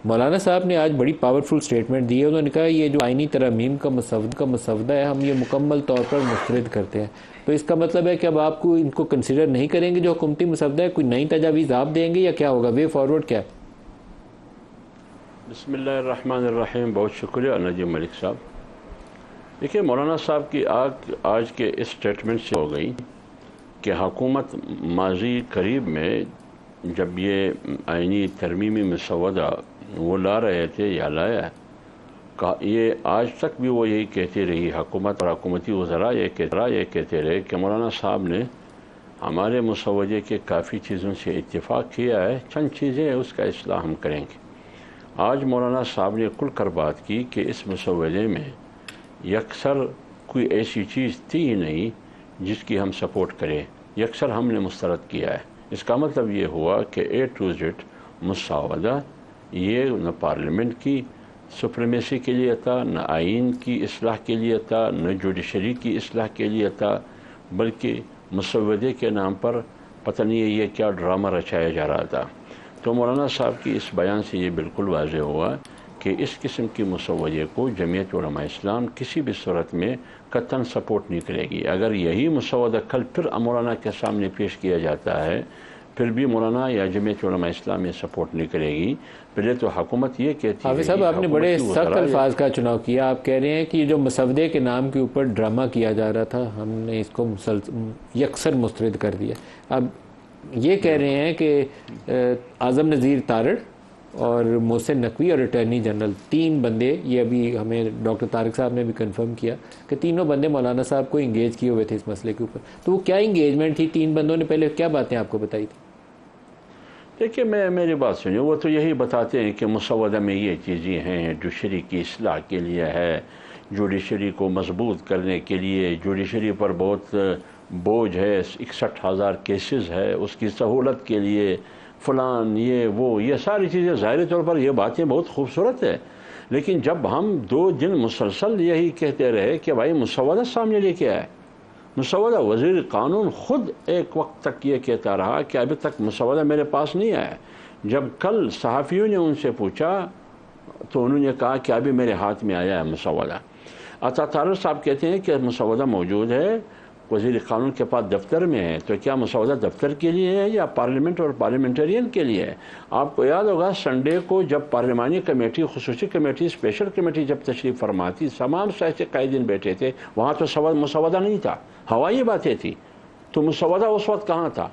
مولانا صاحب نے آج بڑی پاورفل سٹیٹمنٹ دی ہے. انہوں نے کہا یہ جو آئینی ترامیم کا مسودہ ہے ہم یہ مکمل طور پر مسترد کرتے ہیں. تو اس کا مطلب ہے کہ اب آپ کو ان کو کنسیڈر نہیں کریں گے جو حکومتی مسودہ ہے, کوئی نئی تجاویز آپ دیں گے یا کیا ہوگا, وے فارورڈ کیا ہے؟ بسم اللہ الرحمن الرحیم. بہت شکریہ نجیب ملک صاحب. دیکھیے مولانا صاحب کی آج کے اس سٹیٹمنٹ سے ہو گئی کہ حکومت ماضی قریب میں جب یہ آئینی ترمیمی مسودہ وہ لا رہے تھے یا لایا, یہ آج تک بھی وہ یہی کہتی رہی حکومت اور حکومتی وزراء یہ کہتے رہے کہ مولانا صاحب نے ہمارے مسودے کے کافی چیزوں سے اتفاق کیا ہے, چند چیزیں اس کا اصلاح ہم کریں گے. آج مولانا صاحب نے کھل کر بات کی کہ اس مسودے میں یکسر کوئی ایسی چیز تھی ہی نہیں جس کی ہم سپورٹ کریں, یکسر ہم نے مسترد کیا ہے. اس کا مطلب یہ ہوا کہ اے ٹو زیڈ مسودہ یہ نہ پارلیمنٹ کی سپریمیسی کے لیے تھا, نہ آئین کی اصلاح کے لیے تھا, نہ جوڈیشری کی اصلاح کے لیے تھا, بلکہ مسودے کے نام پر پتہ نہیں یہ کیا ڈرامہ رچایا جا رہا تھا. تو مولانا صاحب کی اس بیان سے یہ بالکل واضح ہوا کہ اس قسم کی مسودے کو جمعیت علماء اسلام کسی بھی صورت میں قطعاً سپورٹ نہیں کرے گی. اگر یہی مسودہ کل پھر مولانا کے سامنے پیش کیا جاتا ہے پھر بھی مولانا یا جمعیت علماء اسلام یہ سپورٹ نہیں کرے گی. پہلے تو حکومت یہ کہتی ہے. حافظ صاحب آپ نے بڑے سخت الفاظ کا چناؤ کیا. آپ کہہ رہے ہیں کہ جو مسودے کے نام کے اوپر ڈرامہ کیا جا رہا تھا ہم نے اس کو یکسر مسترد کر دیا. اب یہ کہہ رہے ہیں کہ اعظم نذیر تارڑ اور محسن نقوی اور اٹارنی جنرل تین بندے, یہ ابھی ہمیں ڈاکٹر طارق صاحب نے بھی کنفرم کیا کہ تینوں بندے مولانا صاحب کو انگیج کیے ہوئے تھے اس مسئلے کے اوپر. تو وہ کیا انگیجمنٹ تھی تین بندوں نے, پہلے کیا باتیں آپ کو بتائی تھی؟ دیکھیے میری بات سنیے, وہ تو یہی بتاتے ہیں کہ مسودہ میں یہ چیزیں ہیں جوڈیشری کی اصلاح کے لیے ہے, جوڈیشری کو مضبوط کرنے کے لیے, جوڈیشری پر بہت بوجھ ہے, 61,000 کیسز ہے, اس کی سہولت کے لیے فلان یہ ساری چیزیں. ظاہر طور پر یہ باتیں بہت خوبصورت ہے, لیکن جب ہم 2 دن مسلسل یہی کہتے رہے کہ بھائی مسودہ سامنے لے کے آئے, مسودہ وزیر قانون خود ایک وقت تک یہ کہتا رہا کہ ابھی تک مسودہ میرے پاس نہیں آیا. جب کل صحافیوں نے ان سے پوچھا تو انہوں نے کہا کہ ابھی میرے ہاتھ میں آیا ہے مسودہ. عطا طارڑ صاحب کہتے ہیں کہ مسودہ موجود ہے, وزیر قانون کے پاس دفتر میں ہے. تو کیا مسودہ دفتر کے لیے ہے یا پارلیمنٹ اور پارلیمنٹرین کے لیے ہے؟ آپ کو یاد ہوگا سنڈے کو جب پارلیمانی کمیٹی, خصوصی کمیٹی, اسپیشل کمیٹی جب تشریف فرما تھی, تمام سیاسی قائدین بیٹھے تھے, وہاں تو مسودہ نہیں تھا, ہوائی باتیں تھی. تو مسودہ اس وقت کہاں تھا؟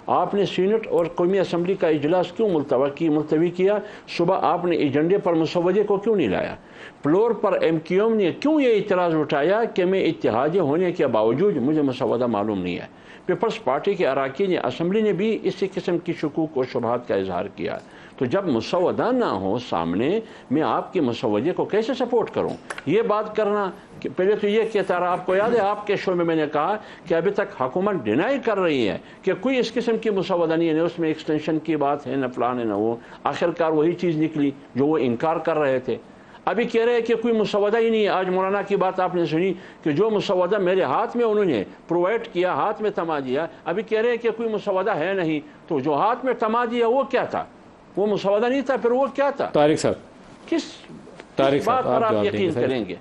آپ نے سینٹ اور قومی اسمبلی کا اجلاس کیوں ملتوی کیا؟ صبح آپ نے ایجنڈے پر مسودے کو کیوں نہیں لایا؟ فلور پر ایم کیو ایم نے کیوں یہ اعتراض اٹھایا کہ میں اتحادی ہونے کے باوجود مجھے مسودہ معلوم نہیں ہے؟ پیپلز پارٹی کے اراکین اسمبلی نے بھی اسی قسم کی شکوک و شبہات کا اظہار کیا. تو جب مسودہ نہ ہو سامنے, میں آپ کے مسودے کو کیسے سپورٹ کروں؟ یہ بات کرنا کہ پہلے تو یہ کہتا رہا, آپ کو یاد ہے آپ کے شو میں نے کہا کہ ابھی تک حکومت ڈینائی کر رہی ہے کہ کوئی اس قسم کی مسودہ نہیں ہے, اس میں ایکسٹینشن کی بات ہے, نہ فلان ہے نہ وہ. آخرکار وہی چیز نکلی جو وہ انکار کر رہے تھے. ابھی کہہ رہے ہیں کہ کوئی مسودہ ہی نہیں ہے. آج مولانا کی بات آپ نے سنی کہ جو مسودہ میرے ہاتھ میں انہوں نے پرووائڈ کیا, ہاتھ میں تھما دیا, ابھی کہہ رہے ہیں کہ کوئی مسودہ ہے نہیں. تو جو ہاتھ میں تھما دیا وہ کیا تھا؟ وہ مسودہ نہیں تھا, پھر وہ کیا تھا؟ طارق صاحب, کس بات پر آپ یقین کریں گے؟